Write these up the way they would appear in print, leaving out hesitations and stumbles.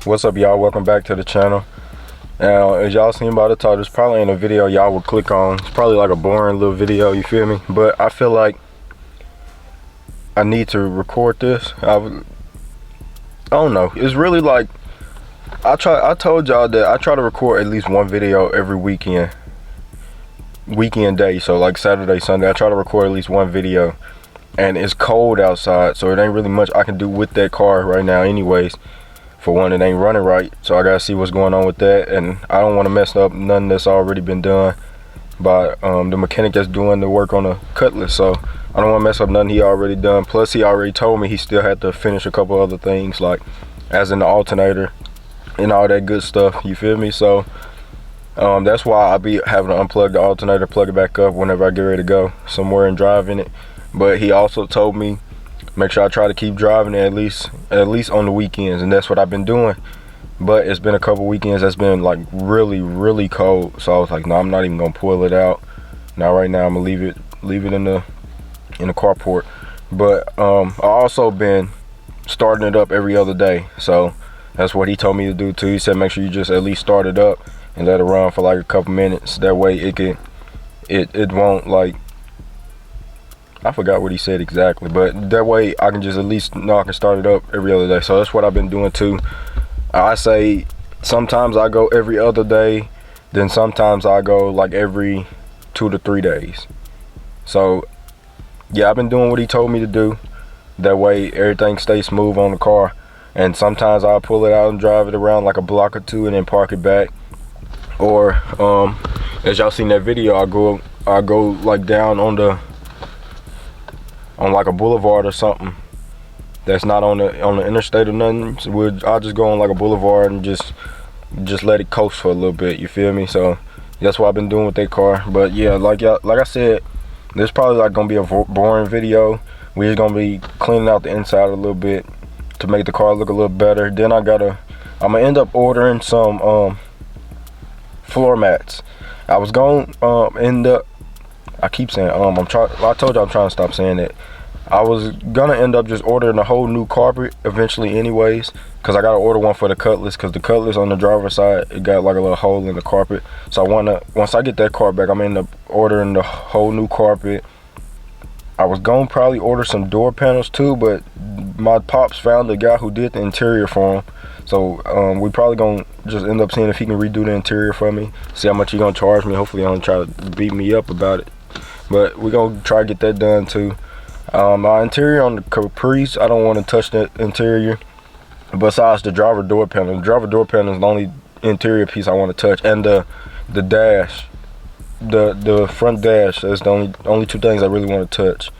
What's up, y'all? Welcome back to the channel. Now, as y'all seen by the title, this probably ain't a video y'all would click on. It's probably like a boring little video, you feel me? But I feel like I need to record this. I don't know. It's really like I told y'all that I try to record at least one video every weekend day. So like Saturday, Sunday, I try to record at least one video. And it's cold outside, so it ain't really much I can do with that car right now anyways. For one, it ain't running right, so I gotta see what's going on with that, and I don't want to mess up nothing that's already been done by the mechanic that's doing the work on the Cutlass. So I don't want to mess up nothing he already done. Plus, he already told me he still had to finish a couple other things, like as in the alternator and all that good stuff. You feel me? So that's why I be having to unplug the alternator, plug it back up whenever I get ready to go somewhere and drive in it. But he also told me make sure I try to keep driving it at least on the weekends, and that's what I've been doing. But it's been a couple weekends that's been like really cold, so I was like, no, I'm not even gonna pull it out. Now right now I'm gonna leave it in the carport. But I also been starting it up every other day, so that's what he told me to do too. He said make sure you just at least start it up and let it run for like a couple minutes. That way it won't, like, I forgot what he said exactly, but that way I can just at least know I can start it up every other day. So that's what I've been doing too. I say sometimes I go every other day, then sometimes I go like every 2 to 3 days. So yeah, I've been doing what he told me to do. That way everything stays smooth on the car. And sometimes I'll pull it out and drive it around like a block or two and then park it back. Or as y'all seen that video, I go like down on like a boulevard or something that's not on the interstate or nothing. So I'll just go on like a boulevard and just let it coast for a little bit, you feel me? So that's what I've been doing with that car. But yeah, like I said, this probably like gonna be a boring video. We're just gonna be cleaning out the inside a little bit to make the car look a little better. Then I'm gonna end up ordering some floor mats. I was gonna end up, I keep saying I told you I'm trying to stop saying it. I was gonna end up just ordering a whole new carpet eventually anyways, because I gotta order one for the Cutlass, because the Cutlass on the driver's side, it got like a little hole in the carpet. So once I get that car back, I'm gonna end up ordering the whole new carpet. I was gonna probably order some door panels too, but my pops found the guy who did the interior for him. So we probably gonna just end up seeing if he can redo the interior for me, see how much he gonna charge me. Hopefully he don't try to beat me up about it. But we're gonna try to get that done too. My interior on the Caprice, I don't want to touch the interior besides the driver door panel. The driver door panel is the only interior piece I want to touch, and the dash, the front dash. That's the only two things I really want to touch.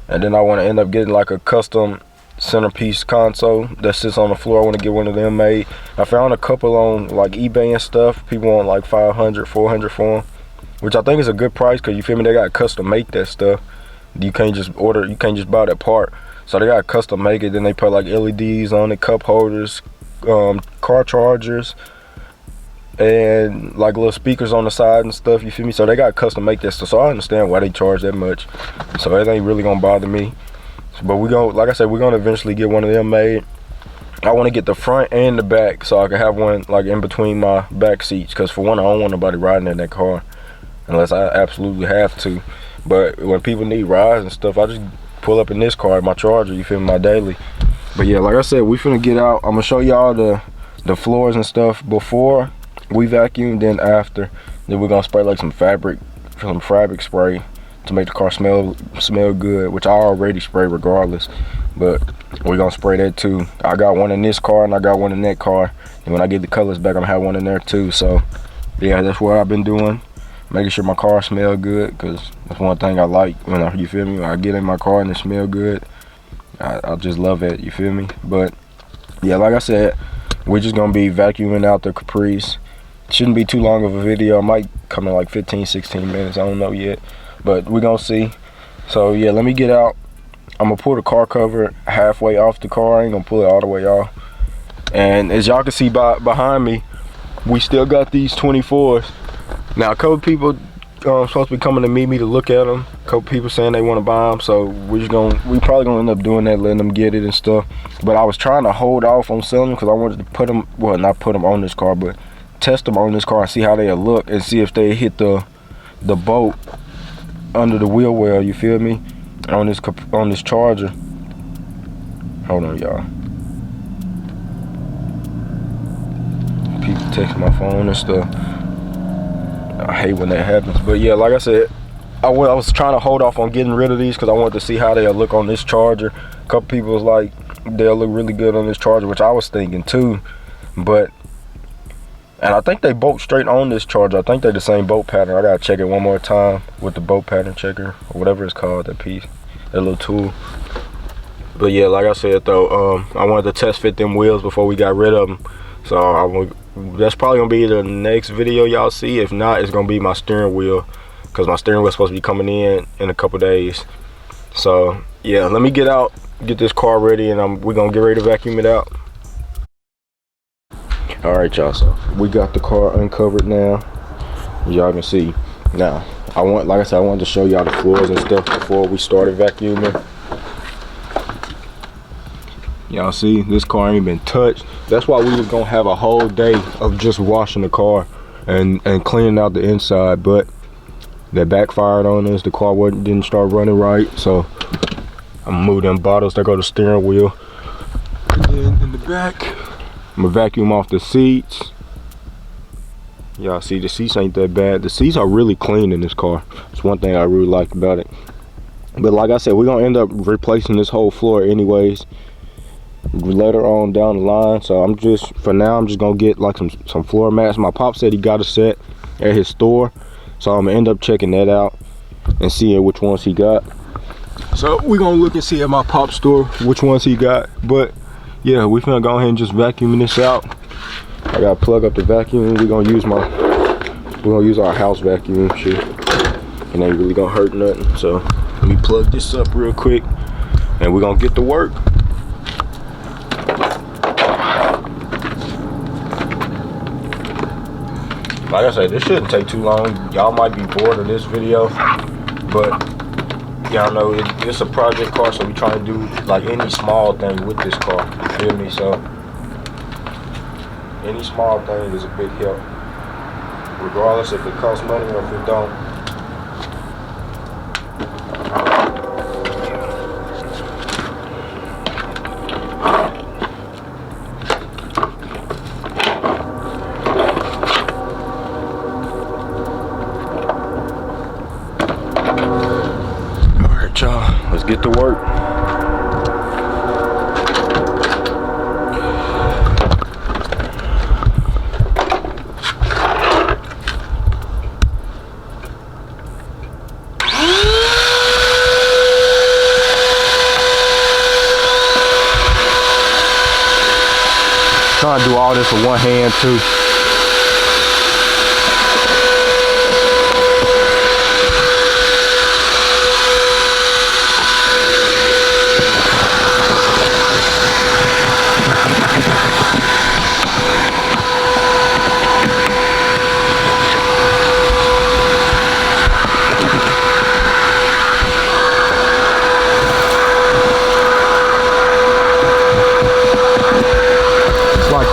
And then I want to end up getting like a custom centerpiece console that sits on the floor. I want to get one of them made. I found a couple on like eBay and stuff. People want like $500, $400 for them, which I think is a good price, because you feel me, they got custom make that stuff. You can't just buy that part. So they got custom make it. Then they put like LEDs on it, cup holders, car chargers, and like little speakers on the side and stuff, you feel me? So they got custom make that stuff. So I understand why they charge that much. So it ain't really gonna bother me. But like I said, we're gonna eventually get one of them made. I want to get the front and the back, so I can have one like in between my back seats, because for one, I don't want nobody riding in that car unless I absolutely have to. But when people need rides and stuff, I just pull up in this car, my Charger, you feel me, my daily. But yeah, like I said, we finna get out. I'm gonna show y'all the floors and stuff before we vacuum, then after. Then we're gonna spray like some fabric spray to make the car smell good, which I already spray regardless, but we're gonna spray that too. I got one in this car and I got one in that car, and when I get the colors back, I'm gonna have one in there too. So yeah, that's what I've been doing, making sure my car smell good, because that's one thing I like when you feel me, when I get in my car and it smell good. I just love it, you feel me? But yeah, like I said, we're just gonna be vacuuming out the Caprice. Shouldn't be too long of a video. It might come in like 15-16 minutes, I don't know yet, but we're gonna see. So yeah, let me get out. I'm gonna pull the car cover halfway off the car. I ain't gonna pull it all the way off. And as y'all can see behind me, we still got these 24s. Now a couple people supposed to be coming to meet me to look at them. A couple people saying they want to buy them, so we probably gonna end up doing that, letting them get it and stuff. But I was trying to hold off on selling them because I wanted to put them, well, not put them on this car, but test them on this car and see how they'll look and see if they hit the bolt under the wheel well. You feel me? On this Charger. Hold on, y'all. People text my phone and stuff. I hate when that happens, but yeah, like I said, I was trying to hold off on getting rid of these because I wanted to see how they'll look on this Charger. A couple people was like, they'll look really good on this Charger, which I was thinking too. And I think they bolt straight on this Charger. I think they're the same bolt pattern. I gotta check it one more time with the bolt pattern checker or whatever it's called, that piece, that little tool. But yeah, like I said though, I wanted to test fit them wheels before we got rid of them. So that's probably gonna be the next video y'all see. If not, it's gonna be my steering wheel, because my steering wheel's supposed to be coming in a couple days. So yeah, let me get this car ready, and we're gonna get ready to vacuum it out. All right, y'all, so we got the car uncovered now. Y'all can see now. Like I said, I wanted to show y'all the floors and stuff before we started vacuuming. Y'all see, this car ain't been touched. That's why we was gonna have a whole day of just washing the car and cleaning out the inside, but that backfired on us. The car didn't start running right, so I'm gonna move them bottles. There go the steering wheel. And then in the back, I'm gonna vacuum off the seats. Y'all see, the seats ain't that bad. The seats are really clean in this car. It's one thing I really liked about it. But like I said, we're gonna end up replacing this whole floor anyways later on down the line. So for now I'm just gonna get like some floor mats. My pop said he got a set at his store, so I'm gonna end up checking that out and seeing which ones he got. So we're gonna look and see at my pop store which ones he got. But yeah, we finna go ahead and just vacuum this out. I gotta plug up the vacuum. We're gonna use our house vacuum. Shit, it ain't really gonna hurt nothing. So let me plug this up real quick and we're gonna get to work. Like I said, this shouldn't take too long. Y'all might be bored of this video, but y'all know it's a project car, so we try to do like any small thing with this car. You feel me? So any small thing is a big help, regardless if it costs money or if it don't. Let's get to work. Trying to do all this with one hand too.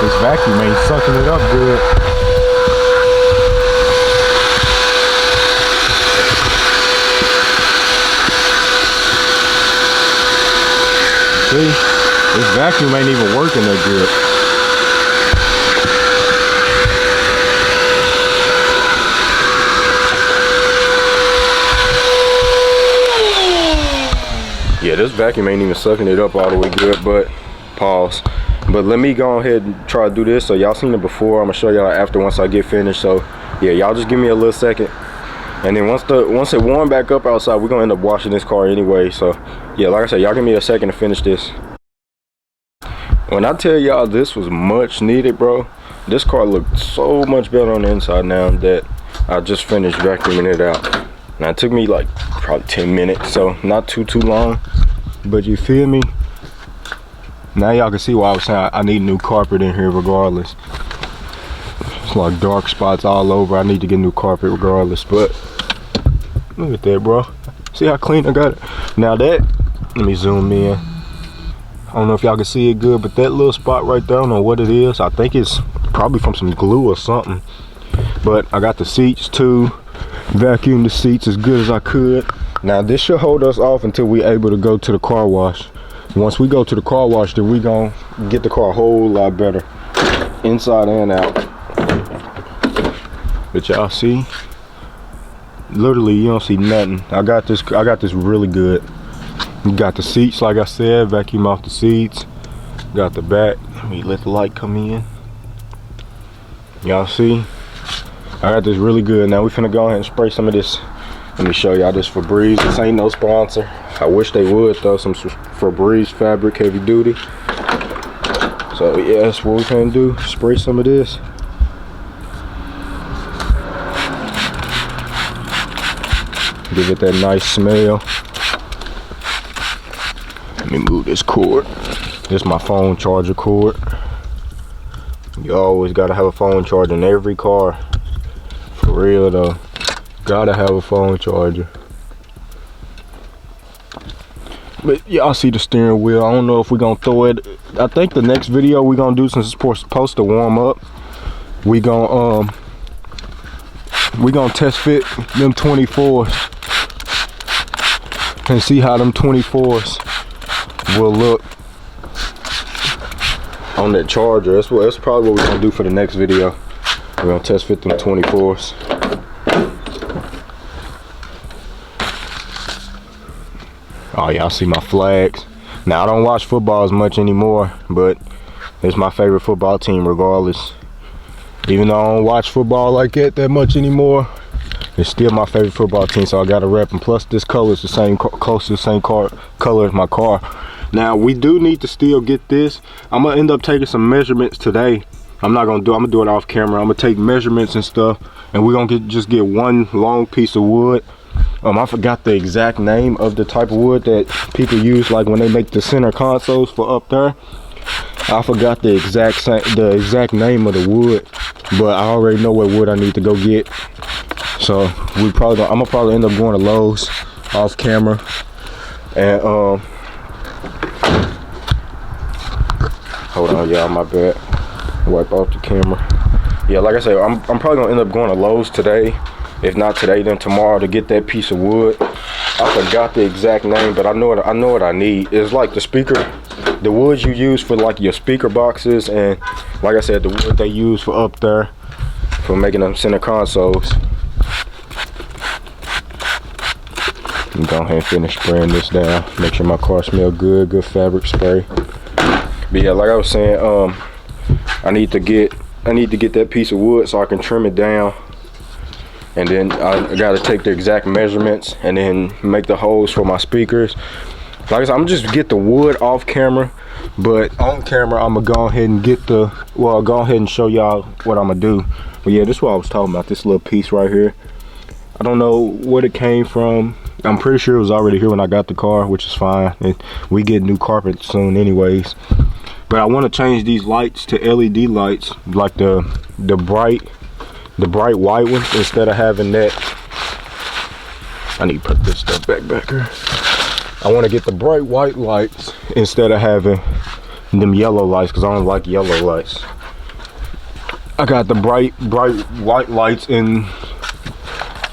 This vacuum ain't sucking it up good. See, this vacuum ain't even working that good. Yeah, this vacuum ain't even sucking it up all the way good, but pause. But let me go ahead and try to do this. So y'all seen it before. I'm gonna show y'all after once I get finished. So yeah, y'all just give me a little second. And then once it warm back up outside, we're gonna end up washing this car anyway. So yeah, like I said, y'all give me a second to finish this. When I tell y'all this was much needed, bro, this car looked so much better on the inside now that I just finished vacuuming it out. Now it took me like probably 10 minutes, so not too long. But you feel me? Now y'all can see why I was saying I need new carpet in here regardless. It's like dark spots all over. I need to get new carpet regardless. But Look at that, bro. See how clean I got it? Now that, let me zoom in. I don't know if y'all can see it good, but that little spot right there, I don't know what it is. I think it's probably from some glue or something. But I got the seats too. Vacuumed the seats as good as I could. Now this should hold us off until we're able to go to the car wash. Once we go to the car wash, then we gonna get the car a whole lot better, inside and out. But y'all see, literally you don't see nothing. I got this really good. You got the seats, like I said, vacuum off the seats. Got the back. Let me let the light come in. Y'all see, I got this really good. Now we finna go ahead and spray some of this. Let me show y'all this Febreze. This ain't no sponsor. I wish they would though. Some Febreze fabric, heavy duty. So yeah, that's what we can do. Spray some of this. Give it that nice smell. Let me move this cord. This is my phone charger cord. You always gotta have a phone charger in every car. For real though. Gotta have a phone charger. But y'all see the steering wheel. I don't know if we're gonna throw it. I think the next video we're gonna do, since it's supposed to warm up, we gonna test fit them 24s and see how them 24s will look on that charger. That's probably what we're gonna do for the next video. We're gonna test fit them 24s. Oh, y'all see my flags. Now I don't watch football as much anymore, but it's my favorite football team regardless. Even though I don't watch football like that much anymore, it's still my favorite football team, so I gotta rep. And plus this color is the same, close to the same color as my car. Now we do need to still get this. I'm gonna end up taking some measurements today. I'm gonna do it off camera. I'm gonna take measurements and stuff, and we're gonna just get one long piece of wood. I forgot the exact name of the type of wood that people use, like when they make the center consoles for up there. I forgot the exact name of the wood, but I already know what wood I need to go get. So I'm gonna probably end up going to Lowe's off camera, and hold on, y'all, my bad. Wipe off the camera. Yeah, like I said, I'm probably gonna end up going to Lowe's today. If not today, then tomorrow, to get that piece of wood. I forgot the exact name, but I know what I need. It's like the wood you use for like your speaker boxes, and like I said, the wood they use for up there for making them center consoles. I'm go ahead and finish spraying this down. Make sure my car smells good. Good fabric spray. But yeah, like I was saying, I need to get that piece of wood so I can trim it down. And then I gotta take the exact measurements and then make the holes for my speakers. Like I said, I'm just get the wood off camera, but on camera I'm gonna go ahead and go ahead and show y'all what I'm gonna do. But yeah, this is what I was talking about, this little piece right here. I don't know what it came from. I'm pretty sure it was already here when I got the car, which is fine. And we get new carpet soon anyways. But I want to change these lights to LED lights, like the bright white ones, instead of having that. I need to put this stuff back here. I want to get the bright white lights instead of having them yellow lights, because I don't like yellow lights. I got the bright white lights in.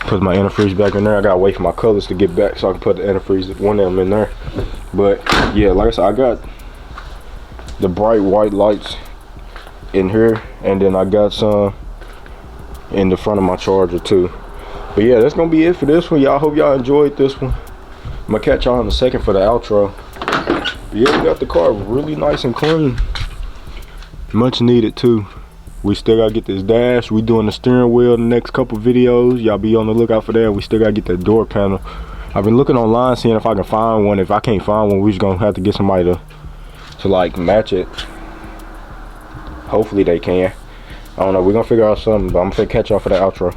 Put my antifreeze back in there. I gotta wait for my colors to get back so I can put the antifreeze, one of them, in there. But yeah, like I said, I got the bright white lights in here, and then I got some in the front of my charger too. But yeah, that's gonna be it for this one, y'all. Hope y'all enjoyed this one. I'm gonna catch y'all in a second for the outro. But yeah, we got the car really nice and clean, much needed too. We still gotta get this dash. We doing the steering wheel in the next couple videos. Y'all be on the lookout for that. We still gotta get that door panel. I've been looking online, seeing if I can find one. If I can't find one, we just gonna have to get somebody to like match it. Hopefully they can. I don't know, we're gonna figure out something, but I'm gonna catch y'all for the outro.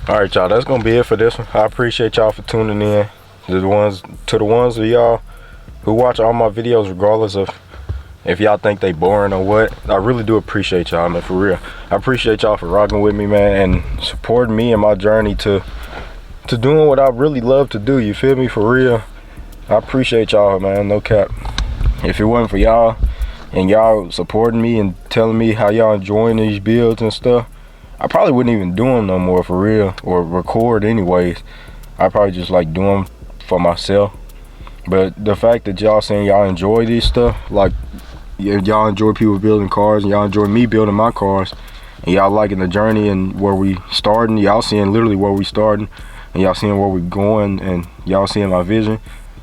All right, y'all, that's gonna be it for this one. I appreciate y'all for tuning in. To the ones of y'all who watch all my videos, regardless of if y'all think they boring or what, I really do appreciate y'all, man, for real. I appreciate y'all for rocking with me, man, and supporting me in my journey to to doing what I really love to do, you feel me, for real. I appreciate y'all, man, no cap. If it wasn't for y'all and y'all supporting me and telling me how y'all enjoying these builds and stuff, I probably wouldn't even do them no more, for real, or record anyways. I probably just like do them for myself. But the fact that y'all saying y'all enjoy these stuff, like y'all enjoy people building cars and y'all enjoy me building my cars, and y'all liking the journey and where we starting, y'all seeing literally where we starting, and y'all seeing where we going, and y'all seeing my vision.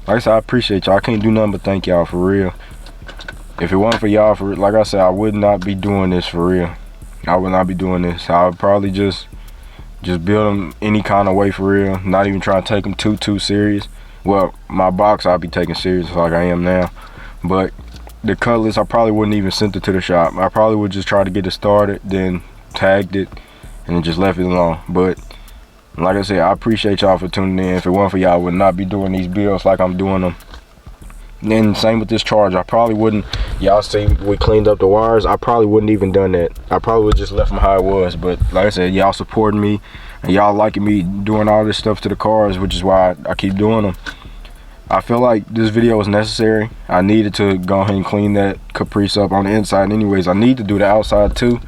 Like I said, I appreciate y'all. I can't do nothing but thank y'all, for real. If it wasn't for y'all, like I said, I would not be doing this, for real. I would not be doing this. I would probably just build them any kind of way, for real. Not even trying to take them too serious. Well, my box I'd be taking serious like I am now. But the Cutlass, I probably wouldn't even send it to the shop. I probably would just try to get it started, then tagged it, and then just left it alone. But like I said, I appreciate y'all for tuning in. If it wasn't for y'all, I would not be doing these builds like I'm doing them. And then same with this Charger. I probably wouldn't, y'all see we cleaned up the wires, I probably wouldn't even done that. I probably would just left them how it was. But like I said, y'all supporting me and y'all liking me doing all this stuff to the cars, which is why I keep doing them. I feel like this video was necessary. I needed to go ahead and clean that Caprice up on the inside anyways. I need to do the outside too,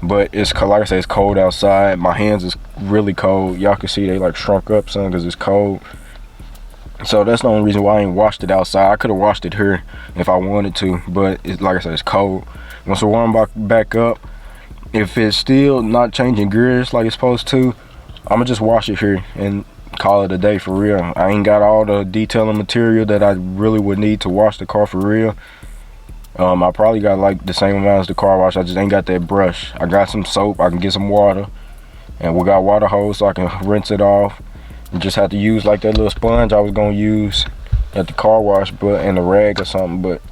but it's, like I said, it's cold outside. My hands is really cold. Y'all can see they like shrunk up some because it's cold. So that's the only reason why I ain't washed it outside. I could have washed it here if I wanted to, but it's, like I said, it's cold. Once I warm back up, if it's still not changing gears like it's supposed to, I'm gonna just wash it here and call it a day, for real. I ain't got all the detailing material that I really would need to wash the car, for real. I probably got like the same amount as the car wash. I just ain't got that brush. I got some soap, I can get some water, and we got water hose so I can rinse it off. You just have to use like that little sponge I was gonna use at the car wash, but in a rag or something. But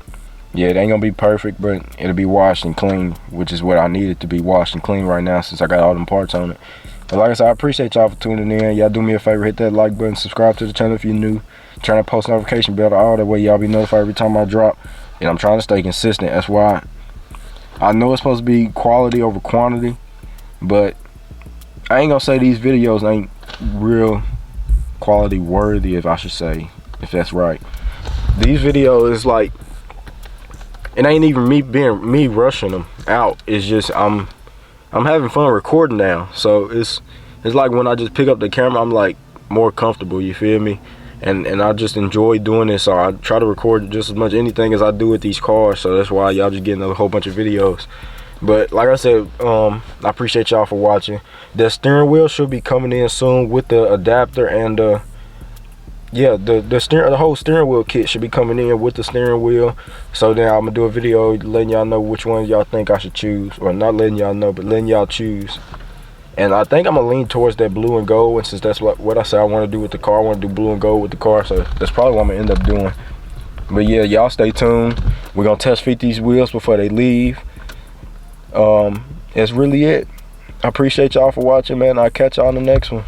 yeah, it ain't gonna be perfect, but it'll be washed and clean, which is what I need it to be, washed and clean right now, since I got all them parts on it. But like I said, I appreciate y'all for tuning in. Y'all do me a favor, hit that like button, subscribe to the channel if you're new, turn that post notification bell on, that way y'all be notified every time I drop. And I'm trying to stay consistent. That's why I know it's supposed to be quality over quantity, but I ain't gonna say these videos ain't real quality worthy, if I should say, if that's right. These videos is like, it ain't even me rushing them out. It's just I'm having fun recording now. So it's like when I just pick up the camera, I'm like more comfortable, you feel me? And I just enjoy doing this. So I try to record just as much anything as I do with these cars. So that's why y'all just getting a whole bunch of videos. But like I said, I appreciate y'all for watching. The steering wheel should be coming in soon with the adapter, and yeah, the whole steering wheel kit should be coming in with the steering wheel. So then I'm gonna do a video letting y'all know which one y'all think I should choose, or not letting y'all know, but letting y'all choose. And I think I'm gonna lean towards that blue and gold, and since that's what I said I want to do with the car, I want to do blue and gold with the car, so that's probably what I'm gonna end up doing. But yeah, y'all stay tuned. We're gonna test fit these wheels before they leave. That's really it. I appreciate y'all for watching, man. I'll catch y'all on the next one.